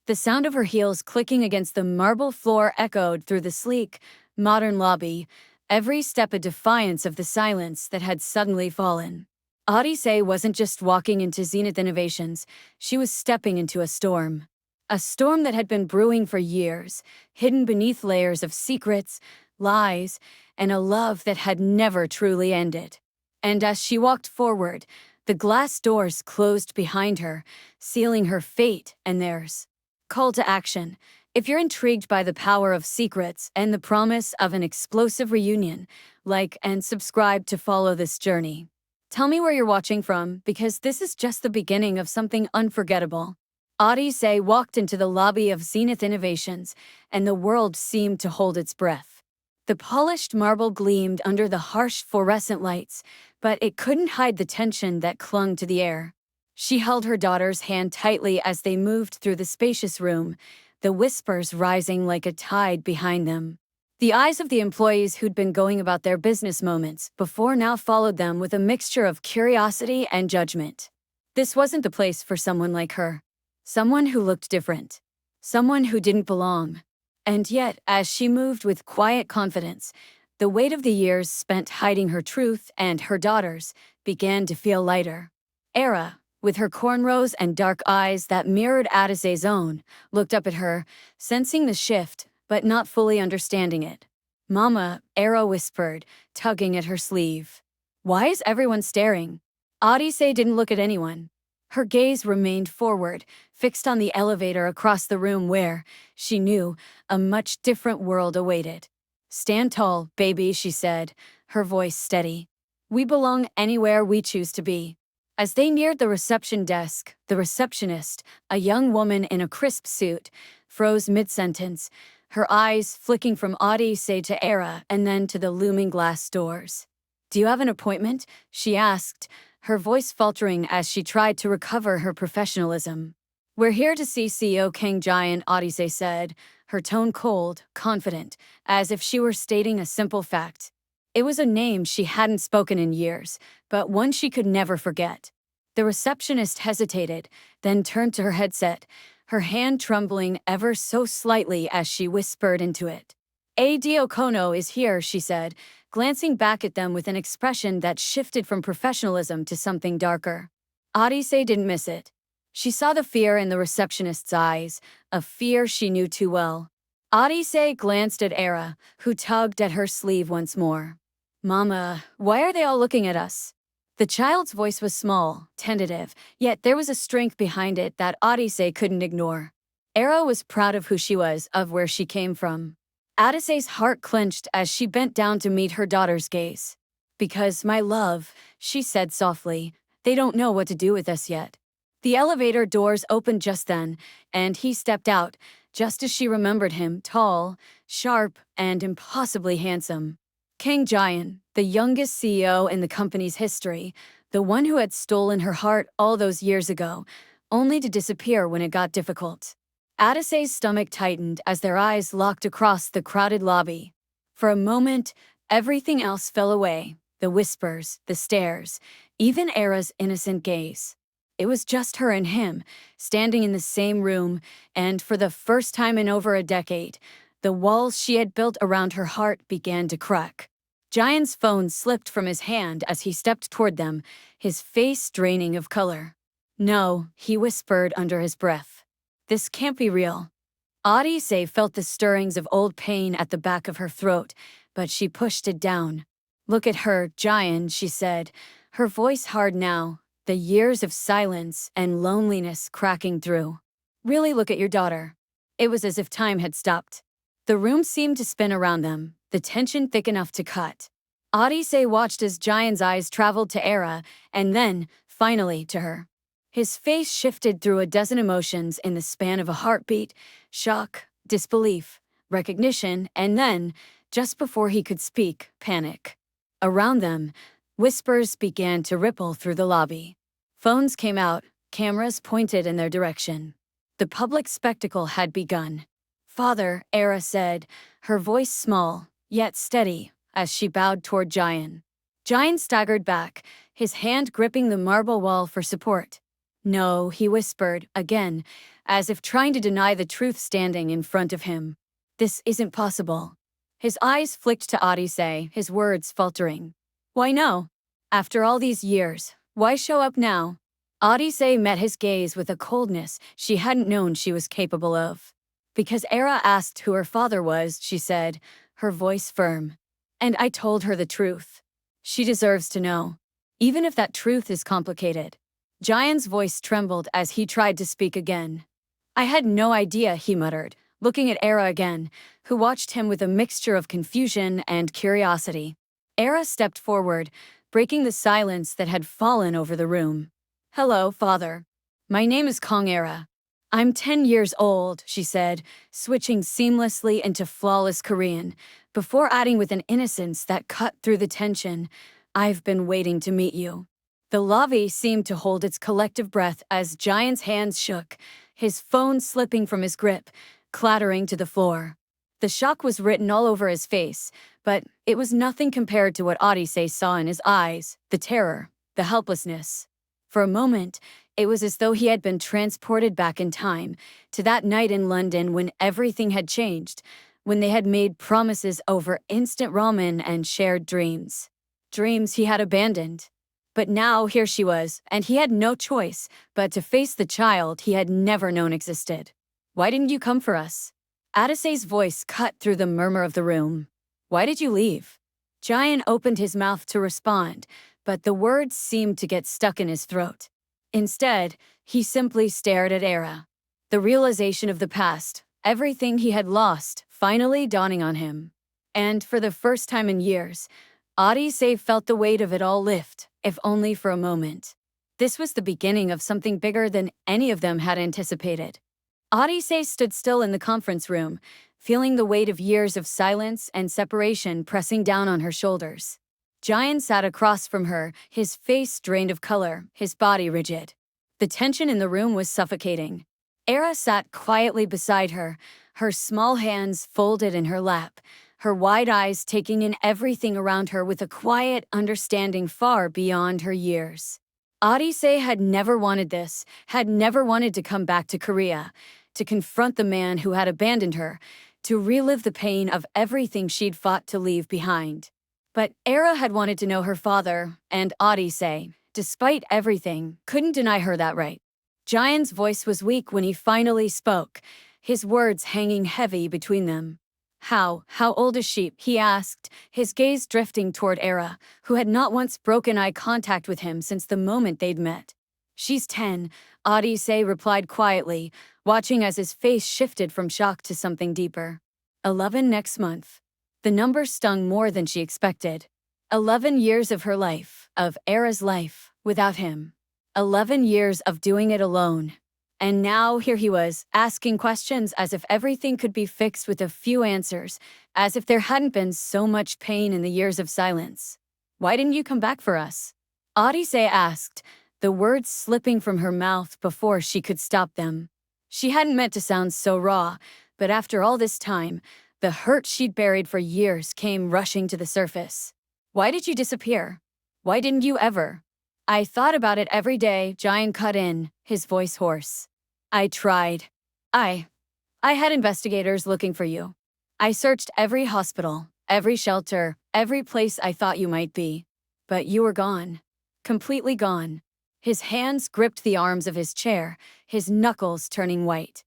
The sound of her heels clicking against the marble floor echoed through the sleek, modern lobby, every step a defiance of the silence that had suddenly fallen. Odyssey wasn't just walking into Zenith Innovations, she was stepping into a storm. A storm that had been brewing for years, hidden beneath layers of secrets, lies, and a love that had never truly ended. And as she walked forward, the glass doors closed behind her, sealing her fate and theirs. Call to action. If you're intrigued by the power of secrets and the promise of an explosive reunion, like and subscribe to follow this journey. Tell me where you're watching from, because this is just the beginning of something unforgettable. Odyssey walked into the lobby of Zenith Innovations, and the world seemed to hold its breath. The polished marble gleamed under the harsh fluorescent lights, but it couldn't hide the tension that clung to the air. She held her daughter's hand tightly as they moved through the spacious room, the whispers rising like a tide behind them. The eyes of the employees who'd been going about their business moments before now followed them with a mixture of curiosity and judgment. This wasn't the place for someone like her. Someone who looked different. Someone who didn't belong. And yet, as she moved with quiet confidence, the weight of the years spent hiding her truth and her daughters began to feel lighter. Era, with her cornrows and dark eyes that mirrored Odyssey's own, looked up at her, sensing the shift, but not fully understanding it. "Mama," Era whispered, tugging at her sleeve. "Why is everyone staring?" Odyssey didn't look at anyone. Her gaze remained forward, fixed on the elevator across the room where, she knew, a much different world awaited. "Stand tall, baby," she said, her voice steady. "We belong anywhere we choose to be." As they neared the reception desk, the receptionist, a young woman in a crisp suit, froze mid-sentence, her eyes flicking from Odyssey to Era and then to the looming glass doors. "Do you have an appointment?" she asked, her voice faltering as she tried to recover her professionalism. "We're here to see CEO King Giant," Odyssey said, her tone cold, confident, as if she were stating a simple fact. It was a name she hadn't spoken in years, but one she could never forget. The receptionist hesitated, then turned to her headset, her hand trembling ever so slightly as she whispered into it. "A.D. Okono is here," she said, glancing back at them with an expression that shifted from professionalism to something darker. Odyssey didn't miss it. She saw the fear in the receptionist's eyes, a fear she knew too well. Odyssey glanced at Era, who tugged at her sleeve once more. "Mama, why are they all looking at us?" The child's voice was small, tentative, yet there was a strength behind it that Odyssey couldn't ignore. Era was proud of who she was, of where she came from. Odyssey's heart clenched as she bent down to meet her daughter's gaze. "Because, my love," she said softly, "they don't know what to do with us yet." The elevator doors opened just then, and he stepped out, just as she remembered him, tall, sharp, and impossibly handsome. King Giant, the youngest CEO in the company's history, the one who had stolen her heart all those years ago, only to disappear when it got difficult. Odyssey's stomach tightened as their eyes locked across the crowded lobby. For a moment, everything else fell away, the whispers, the stares, even Era's innocent gaze. It was just her and him, standing in the same room, and for the first time in over a decade, the walls she had built around her heart began to crack. Giant's phone slipped from his hand as he stepped toward them, his face draining of color. "No," he whispered under his breath. "This can't be real." Odyssey felt the stirrings of old pain at the back of her throat, but she pushed it down. "Look at her, Giant," she said, her voice hard now, the years of silence and loneliness cracking through. "Really look at your daughter." It was as if time had stopped. The room seemed to spin around them, the tension thick enough to cut. Odyssey watched as Giant's eyes traveled to Era, and then, finally, to her. His face shifted through a dozen emotions in the span of a heartbeat: shock, disbelief, recognition, and then, just before he could speak, panic. Around them, whispers began to ripple through the lobby. Phones came out, cameras pointed in their direction. The public spectacle had begun. "Father," Era said, her voice small, yet steady, as she bowed toward Giant. Giant staggered back, his hand gripping the marble wall for support. No, he whispered, again, as if trying to deny the truth standing in front of him. This isn't possible. His eyes flicked to Odyssey, his words faltering. Why no? After all these years, why show up now? Odyssey met his gaze with a coldness she hadn't known she was capable of. Because Era asked who her father was, she said, her voice firm. And I told her the truth. She deserves to know. Even if that truth is complicated. Giant's voice trembled as he tried to speak again. I had no idea, he muttered, looking at Era again, who watched him with a mixture of confusion and curiosity. Era stepped forward, breaking the silence that had fallen over the room. Hello, father. My name is Kong Era. I'm 10 years old, she said, switching seamlessly into flawless Korean, before adding with an innocence that cut through the tension, I've been waiting to meet you. The lobby seemed to hold its collective breath as Giant's hands shook, his phone slipping from his grip, clattering to the floor. The shock was written all over his face, but it was nothing compared to what Odyssey saw in his eyes, the terror, the helplessness. For a moment, it was as though he had been transported back in time, to that night in London when everything had changed, when they had made promises over instant ramen and shared dreams. Dreams he had abandoned. But now here she was, and he had no choice but to face the child he had never known existed. Why didn't you come for us? Odyssey's voice cut through the murmur of the room. Why did you leave? Giant opened his mouth to respond, but the words seemed to get stuck in his throat. Instead, he simply stared at Era. The realization of the past, everything he had lost, finally dawning on him. And for the first time in years, Odyssey felt the weight of it all lift, if only for a moment. This was the beginning of something bigger than any of them had anticipated. Odyssey stood still in the conference room, feeling the weight of years of silence and separation pressing down on her shoulders. Giant sat across from her, his face drained of color, his body rigid. The tension in the room was suffocating. Era sat quietly beside her, her small hands folded in her lap, her wide eyes taking in everything around her with a quiet understanding far beyond her years. Odyssey had never wanted this, had never wanted to come back to Korea, to confront the man who had abandoned her, to relive the pain of everything she'd fought to leave behind. But Era had wanted to know her father, and Odyssey, despite everything, couldn't deny her that right. Giant's voice was weak when he finally spoke, his words hanging heavy between them. How old is she? He asked, his gaze drifting toward Era, who had not once broken eye contact with him since the moment they'd met. She's 10, Odyssey replied quietly, watching as his face shifted from shock to something deeper. 11 next month. The number stung more than she expected. 11 years of her life, of Era's life, without him. 11 years of doing it alone. And now here he was, asking questions as if everything could be fixed with a few answers, as if there hadn't been so much pain in the years of silence. Why didn't you come back for us? Odyssey asked, the words slipping from her mouth before she could stop them. She hadn't meant to sound so raw, but after all this time, the hurt she'd buried for years came rushing to the surface. Why did you disappear? Why didn't you ever? I thought about it every day, Giant cut in, his voice hoarse. I tried. I had investigators looking for you. I searched every hospital, every shelter, every place I thought you might be. But you were gone. Completely gone. His hands gripped the arms of his chair, his knuckles turning white.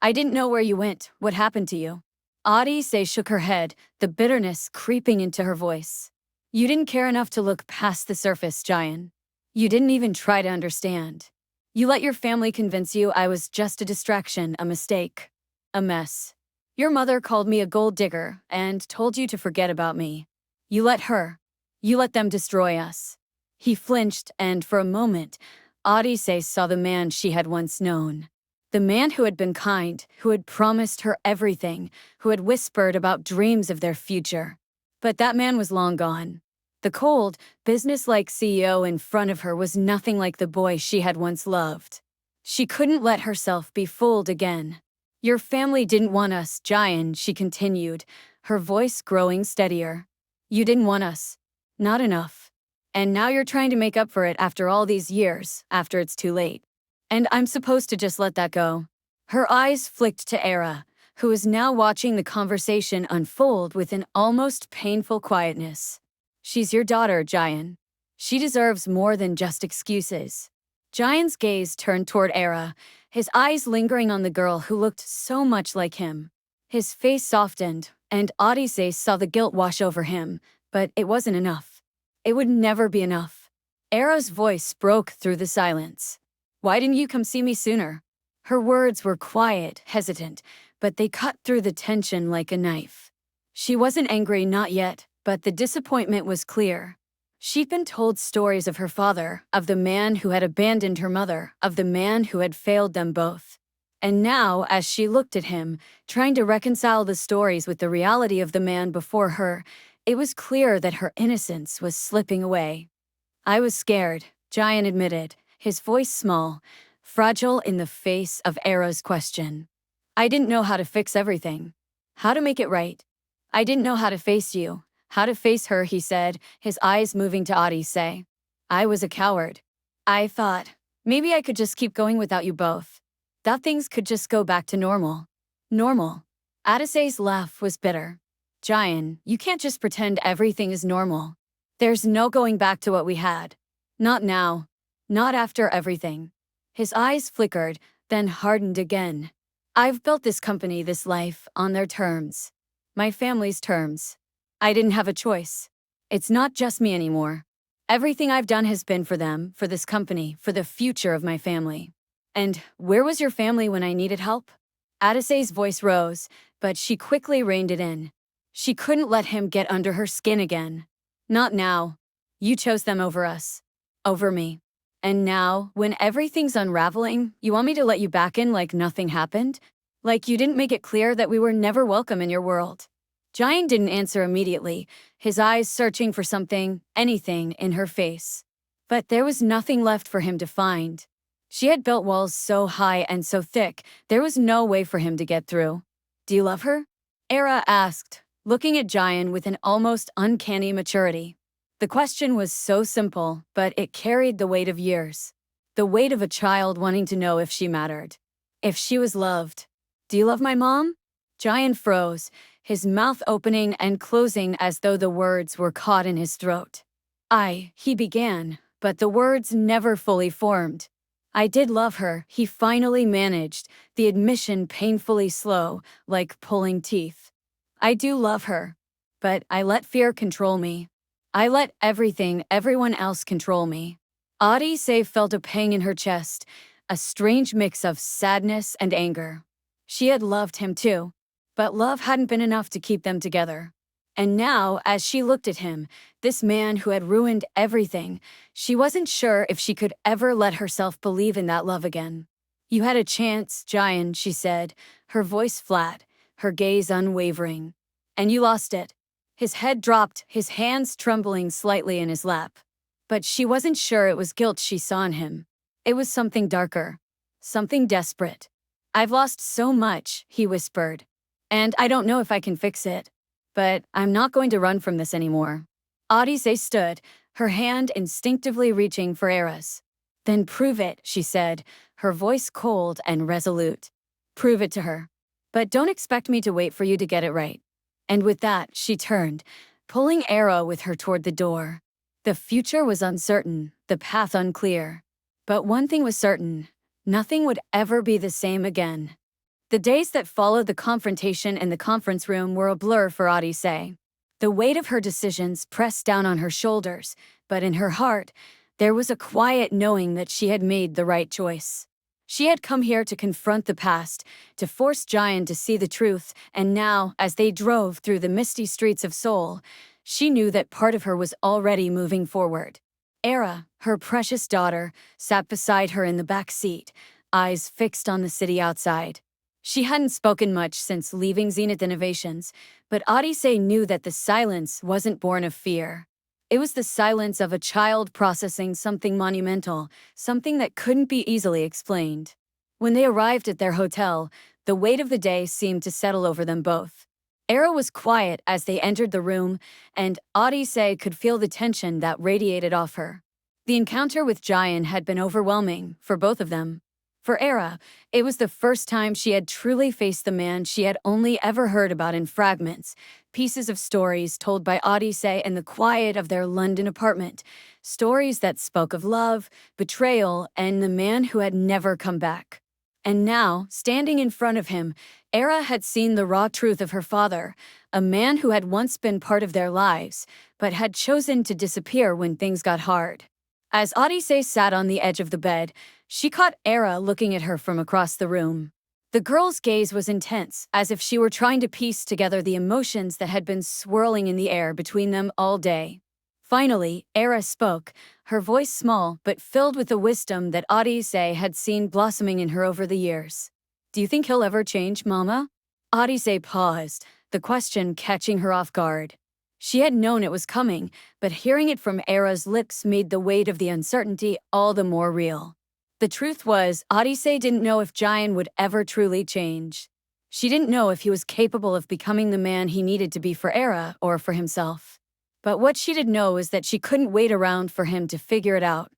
I didn't know where you went, what happened to you. Odyssey shook her head, the bitterness creeping into her voice. You didn't care enough to look past the surface, Giant. You didn't even try to understand. You let your family convince you I was just a distraction, a mistake, a mess. Your mother called me a gold digger and told you to forget about me. You let them destroy us. He flinched, and for a moment, Odyssey saw the man she had once known. The man who had been kind, who had promised her everything, who had whispered about dreams of their future. But that man was long gone. The cold, businesslike CEO in front of her was nothing like the boy she had once loved. She couldn't let herself be fooled again. Your family didn't want us, Giant, she continued, her voice growing steadier. You didn't want us. Not enough. And now you're trying to make up for it after all these years, after it's too late. And I'm supposed to just let that go. Her eyes flicked to Era, who was now watching the conversation unfold with an almost painful quietness. She's your daughter, Jayan. She deserves more than just excuses. Jayan's gaze turned toward Era, his eyes lingering on the girl who looked so much like him. His face softened, and Odyssey saw the guilt wash over him, but it wasn't enough. It would never be enough. Era's voice broke through the silence. Why didn't you come see me sooner? Her words were quiet, hesitant, but they cut through the tension like a knife. She wasn't angry, not yet, but the disappointment was clear. She'd been told stories of her father, of the man who had abandoned her mother, of the man who had failed them both. And now, as she looked at him, trying to reconcile the stories with the reality of the man before her, it was clear that her innocence was slipping away. I was scared, Jayan admitted, his voice small, fragile in the face of Era's question. I didn't know how to fix everything. How to make it right. I didn't know how to face you. How to face her, he said, his eyes moving to Odyssey. I was a coward. I thought, maybe I could just keep going without you both. That things could just go back to normal. Normal. Odyssey's laugh was bitter. Jayan, you can't just pretend everything is normal. There's no going back to what we had. Not now. Not after everything. His eyes flickered, then hardened again. I've built this company, this life, on their terms. My family's terms. I didn't have a choice. It's not just me anymore. Everything I've done has been for them, for this company, for the future of my family. And where was your family when I needed help? Odyssey's voice rose, but she quickly reined it in. She couldn't let him get under her skin again. Not now. You chose them over us. Over me. And now, when everything's unraveling, you want me to let you back in like nothing happened? Like you didn't make it clear that we were never welcome in your world. Jayan didn't answer immediately, his eyes searching for something, anything, in her face. But there was nothing left for him to find. She had built walls so high and so thick, there was no way for him to get through. Do you love her? Era asked, looking at Jayan with an almost uncanny maturity. The question was so simple, but it carried the weight of years. The weight of a child wanting to know if she mattered. If she was loved. Do you love my mom? Jayan froze, his mouth opening and closing as though the words were caught in his throat. He began, but the words never fully formed. I did love her, he finally managed, the admission painfully slow, like pulling teeth. I do love her. But I let fear control me. I let everyone else control me. Odyssey felt a pang in her chest, a strange mix of sadness and anger. She had loved him too, but love hadn't been enough to keep them together. And now, as she looked at him, this man who had ruined everything, she wasn't sure if she could ever let herself believe in that love again. You had a chance, Jayan, she said, her voice flat, her gaze unwavering. And you lost it. His head dropped, his hands trembling slightly in his lap. But she wasn't sure it was guilt she saw in him. It was something darker. Something desperate. I've lost so much, he whispered. And I don't know if I can fix it. But I'm not going to run from this anymore. Odyssey stood, her hand instinctively reaching for Era's. Then prove it, she said, her voice cold and resolute. Prove it to her. But don't expect me to wait for you to get it right. And with that, she turned, pulling Era with her toward the door. The future was uncertain, the path unclear. But one thing was certain, nothing would ever be the same again. The days that followed the confrontation in the conference room were a blur for Odyssey. The weight of her decisions pressed down on her shoulders, but in her heart, there was a quiet knowing that she had made the right choice. She had come here to confront the past, to force Jayan to see the truth, and now, as they drove through the misty streets of Seoul, she knew that part of her was already moving forward. Era, her precious daughter, sat beside her in the back seat, eyes fixed on the city outside. She hadn't spoken much since leaving Zenith Innovations, but Odyssey knew that the silence wasn't born of fear. It was the silence of a child processing something monumental, something that couldn't be easily explained. When they arrived at their hotel, the weight of the day seemed to settle over them both. Era was quiet as they entered the room, and Odyssey could feel the tension that radiated off her. The encounter with Jayan had been overwhelming for both of them. For Era, it was the first time she had truly faced the man she had only ever heard about in fragments, pieces of stories told by Odyssey in the quiet of their London apartment, stories that spoke of love, betrayal, and the man who had never come back. And now, standing in front of him, Era had seen the raw truth of her father, a man who had once been part of their lives, but had chosen to disappear when things got hard. As Odyssey sat on the edge of the bed, she caught Era looking at her from across the room. The girl's gaze was intense, as if she were trying to piece together the emotions that had been swirling in the air between them all day. Finally, Era spoke, her voice small but filled with the wisdom that Odyssey had seen blossoming in her over the years. "Do you think he'll ever change, Mama?" Odyssey paused, the question catching her off guard. She had known it was coming, but hearing it from Era's lips made the weight of the uncertainty all the more real. The truth was, Odyssey didn't know if Jian would ever truly change. She didn't know if he was capable of becoming the man he needed to be for Era or for himself. But what she did know is that she couldn't wait around for him to figure it out.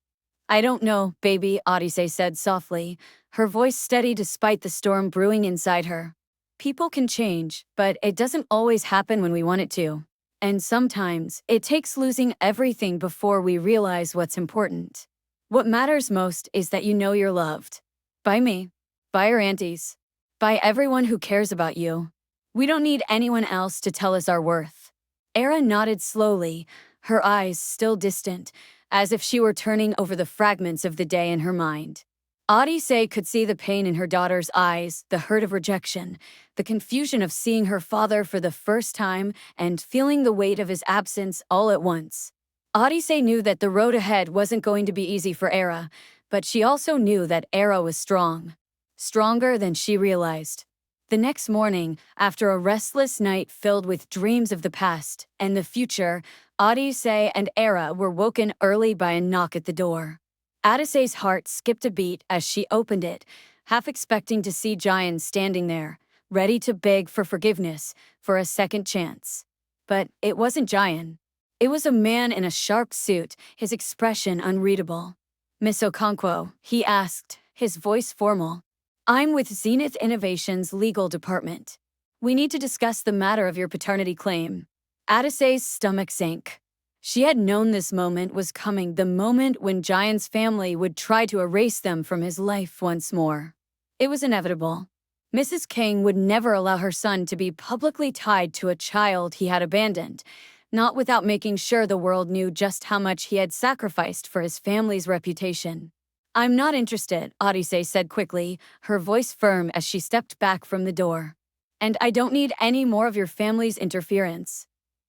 "I don't know, baby," Odyssey said softly, her voice steady despite the storm brewing inside her. "People can change, but it doesn't always happen when we want it to. And sometimes, it takes losing everything before we realize what's important. What matters most is that you know you're loved. By me. By your aunties. By everyone who cares about you. We don't need anyone else to tell us our worth." Era nodded slowly, her eyes still distant, as if she were turning over the fragments of the day in her mind. Odyssey could see the pain in her daughter's eyes, the hurt of rejection, the confusion of seeing her father for the first time and feeling the weight of his absence all at once. Odyssey knew that the road ahead wasn't going to be easy for Era, but she also knew that Era was strong. Stronger than she realized. The next morning, after a restless night filled with dreams of the past and the future, Odyssey and Era were woken early by a knock at the door. Odyssey's heart skipped a beat as she opened it, half expecting to see Jian standing there, ready to beg for forgiveness, for a second chance. But it wasn't Jian. It was a man in a sharp suit, his expression unreadable. "Miss Okonkwo," he asked, his voice formal. "I'm with Zenith Innovations' legal department. We need to discuss the matter of your paternity claim." Odyssey's stomach sank. She had known this moment was coming, the moment when Jian's family would try to erase them from his life once more. It was inevitable. Mrs. King would never allow her son to be publicly tied to a child he had abandoned, not without making sure the world knew just how much he had sacrificed for his family's reputation. "I'm not interested," Odyssey said quickly, her voice firm as she stepped back from the door. "And I don't need any more of your family's interference."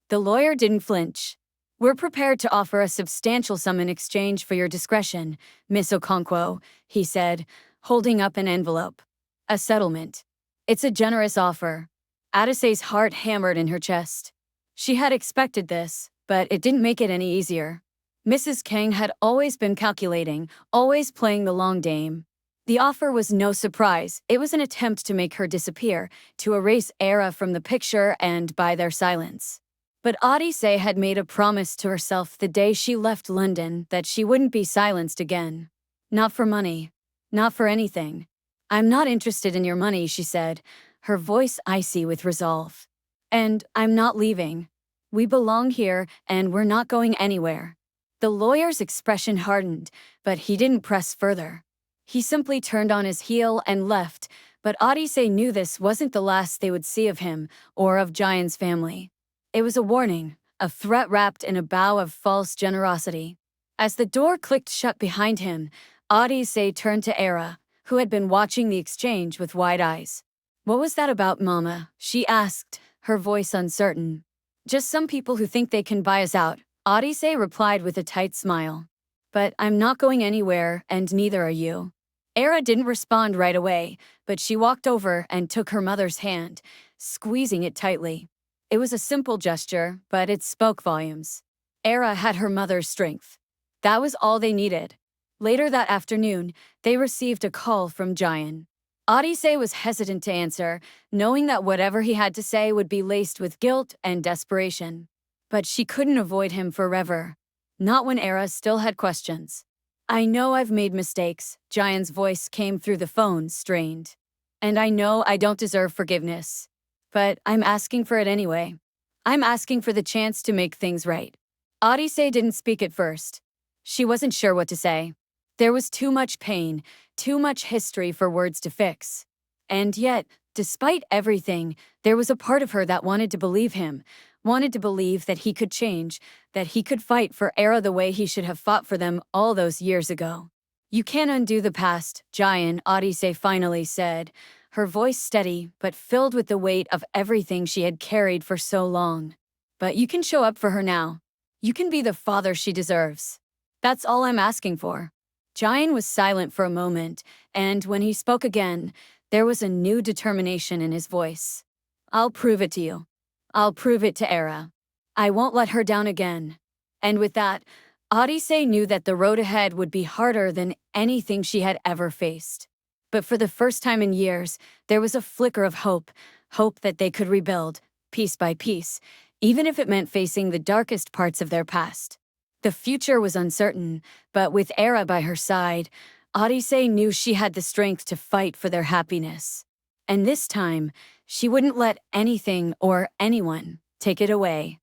The lawyer didn't flinch. "We're prepared to offer a substantial sum in exchange for your discretion, Miss Okonkwo," he said, holding up an envelope. "A settlement. It's a generous offer." Odyssey's heart hammered in her chest. She had expected this, but it didn't make it any easier. Mrs. King had always been calculating, always playing the long game. The offer was no surprise. It was an attempt to make her disappear, to erase Era from the picture and buy their silence. But Odyssey had made a promise to herself the day she left London that she wouldn't be silenced again. "Not for money. Not for anything. I'm not interested in your money," she said, her voice icy with resolve. "And I'm not leaving. We belong here, and we're not going anywhere." The lawyer's expression hardened, but he didn't press further. He simply turned on his heel and left, but Odyssey knew this wasn't the last they would see of him or of Jian's family. It was a warning, a threat wrapped in a bow of false generosity. As the door clicked shut behind him, Odyssey turned to Era, who had been watching the exchange with wide eyes. "What was that about, Mama?" she asked, her voice uncertain. "Just some people who think they can buy us out," Odyssey replied with a tight smile. "But I'm not going anywhere, and neither are you." Era didn't respond right away, but she walked over and took her mother's hand, squeezing it tightly. It was a simple gesture, but it spoke volumes. Era had her mother's strength. That was all they needed. Later that afternoon, they received a call from Jian. Odyssey was hesitant to answer, knowing that whatever he had to say would be laced with guilt and desperation. But she couldn't avoid him forever. Not when Era still had questions. I know I've made mistakes, Giant's voice came through the phone, strained. And I know I don't deserve forgiveness. But I'm asking for it anyway. I'm asking for the chance to make things right. Odysse didn't speak at first. She wasn't sure what to say. There was too much pain, too much history for words to fix. And yet, despite everything, there was a part of her that wanted to believe him, wanted to believe that he could change, that he could fight for Era the way he should have fought for them all those years ago. You can't undo the past, Giant, Odysse finally said, her voice steady but filled with the weight of everything she had carried for so long. But you can show up for her now. You can be the father she deserves. That's all I'm asking for. Giant was silent for a moment, and when he spoke again, there was a new determination in his voice. I'll prove it to you. I'll prove it to Era. I won't let her down again. And with that, Odysse knew that the road ahead would be harder than anything she had ever faced. But for the first time in years, there was a flicker of hope, hope that they could rebuild, piece by piece, even if it meant facing the darkest parts of their past. The future was uncertain, but with Era by her side, Odysse knew she had the strength to fight for their happiness. And this time, she wouldn't let anything or anyone take it away.